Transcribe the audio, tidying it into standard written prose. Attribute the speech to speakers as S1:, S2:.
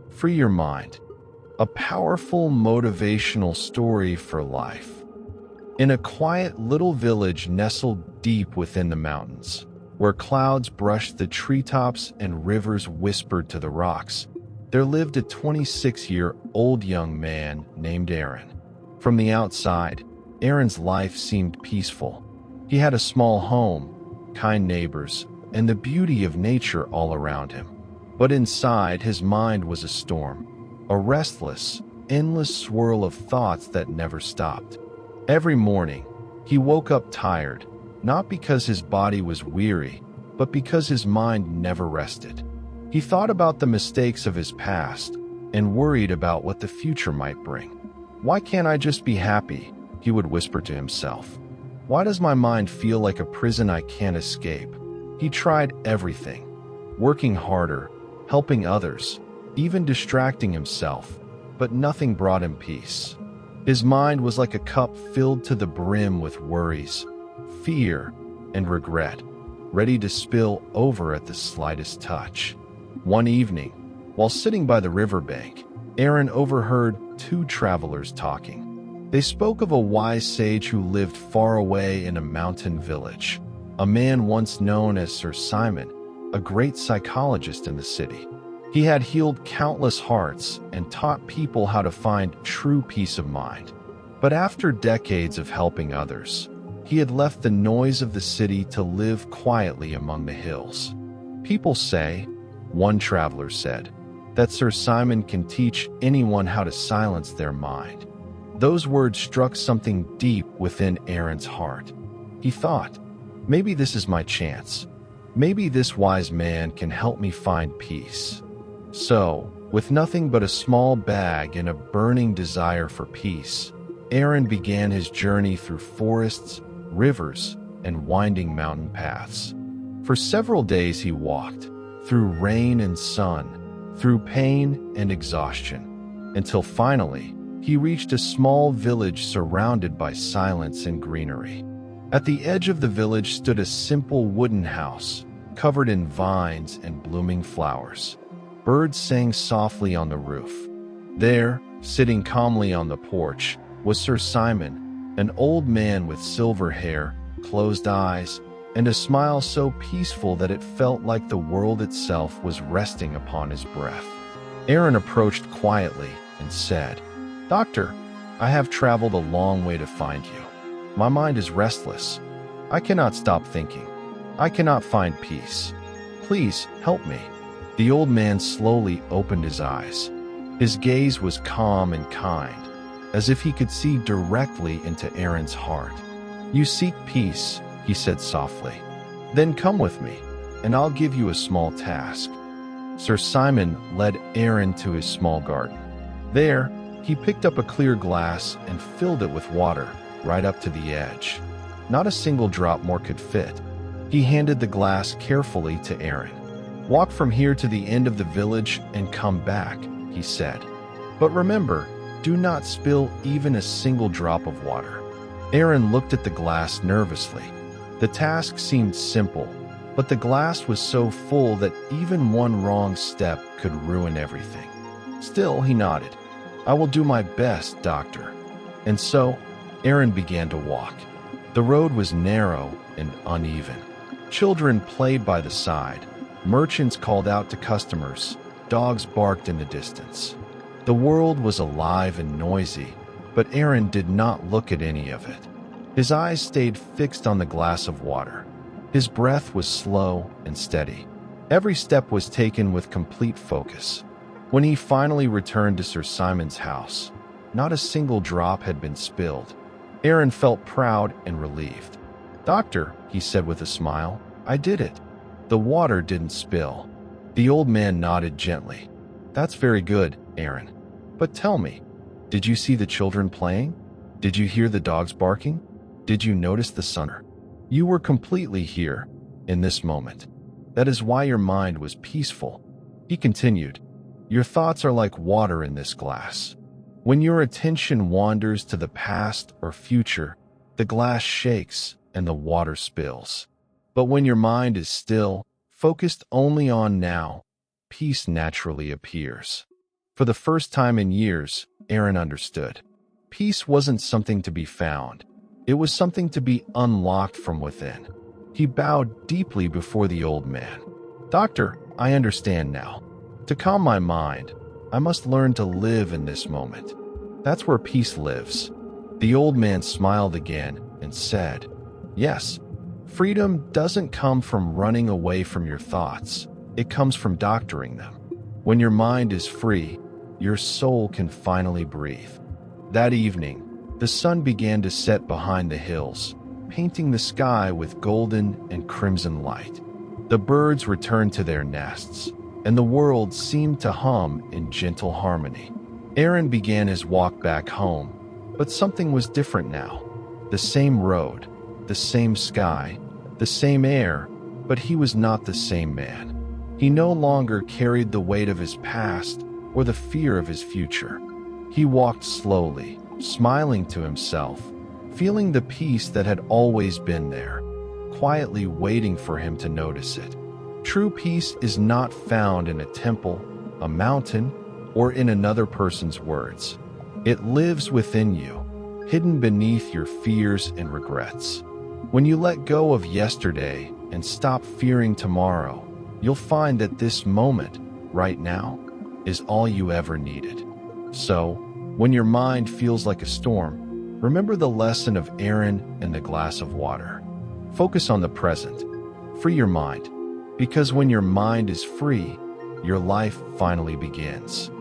S1: Free Your Mind, a powerful motivational story for life. In a quiet little village nestled deep within the mountains, where clouds brushed the treetops and rivers whispered to the rocks, there lived a 26-year-old young man named Arin. From the outside, Arin's life seemed peaceful. He had a small home, kind neighbors, and the beauty of nature all around him. But inside, his mind was a storm, a restless, endless swirl of thoughts that never stopped. Every morning, he woke up tired, not because his body was weary, but because his mind never rested. He thought about the mistakes of his past and worried about what the future might bring. "Why can't I just be happy?" he would whisper to himself. "Why does my mind feel like a prison I can't escape?" He tried everything, working harder, helping others, even distracting himself, but nothing brought him peace. His mind was like a cup filled to the brim with worries, fear, and regret, ready to spill over at the slightest touch. One evening, while sitting by the riverbank, Arin overheard two travelers talking. They spoke of a wise sage who lived far away in a mountain village, a man once known as Sir Simon, a great psychologist in the city. He had healed countless hearts and taught people how to find true peace of mind. But after decades of helping others, he had left the noise of the city to live quietly among the hills. "People say," one traveler said, "that Sir Simon can teach anyone how to silence their mind." Those words struck something deep within Arin's heart. He thought, maybe this is my chance. Maybe this wise man can help me find peace. So, with nothing but a small bag and a burning desire for peace, Arin began his journey through forests, rivers, and winding mountain paths. For several days he walked, through rain and sun, through pain and exhaustion, until finally he reached a small village surrounded by silence and greenery. At the edge of the village stood a simple wooden house, covered in vines and blooming flowers. Birds sang softly on the roof. There, sitting calmly on the porch, was Sir Simon, an old man with silver hair, closed eyes, and a smile so peaceful that it felt like the world itself was resting upon his breath. Arin approached quietly and said, "Doctor, I have traveled a long way to find you. My mind is restless. I cannot stop thinking. I cannot find peace. Please help me." The old man slowly opened his eyes. His gaze was calm and kind, as if he could see directly into Arin's heart. "You seek peace," he said softly. "Then come with me, and I'll give you a small task." Sir Simon led Arin to his small garden. There, he picked up a clear glass and filled it with water, right up to the edge. Not a single drop more could fit. He handed the glass carefully to Arin. "Walk from here to the end of the village and come back," he said. "But remember, do not spill even a single drop of water." Arin looked at the glass nervously. The task seemed simple, but the glass was so full that even one wrong step could ruin everything. Still, he nodded. "I will do my best, doctor." And so, Arin began to walk. The road was narrow and uneven. Children played by the side. Merchants called out to customers. Dogs barked in the distance. The world was alive and noisy, but Arin did not look at any of it. His eyes stayed fixed on the glass of water. His breath was slow and steady. Every step was taken with complete focus. When he finally returned to Sir Simon's house, not a single drop had been spilled. Arin felt proud and relieved. "Doctor," he said with a smile, "I did it. The water didn't spill." The old man nodded gently. "That's very good, Arin. But tell me, did you see the children playing? Did you hear the dogs barking? Did you notice the sun? You were completely here, in this moment. That is why your mind was peaceful." He continued, "Your thoughts are like water in this glass. When your attention wanders to the past or future, the glass shakes and the water spills. But when your mind is still, focused only on now, peace naturally appears." For the first time in years, Arin understood. Peace wasn't something to be found. It was something to be unlocked from within. He bowed deeply before the old man. "Doctor, I understand now. To calm my mind, I must learn to live in this moment. That's where peace lives." The old man smiled again and said, "Yes, freedom doesn't come from running away from your thoughts. It comes from doctoring them. When your mind is free, your soul can finally breathe." That evening, the sun began to set behind the hills, painting the sky with golden and crimson light. The birds returned to their nests, and the world seemed to hum in gentle harmony. Arin began his walk back home, but something was different now. The same road, the same sky, the same air, but he was not the same man. He no longer carried the weight of his past or the fear of his future. He walked slowly, smiling to himself, feeling the peace that had always been there, quietly waiting for him to notice it. True peace is not found in a temple, a mountain, or in another person's words. It lives within you, hidden beneath your fears and regrets. When you let go of yesterday and stop fearing tomorrow, you'll find that this moment, right now, is all you ever needed. So, when your mind feels like a storm, remember the lesson of Arin and the glass of water. Focus on the present. Free your mind, because when your mind is free, your life finally begins.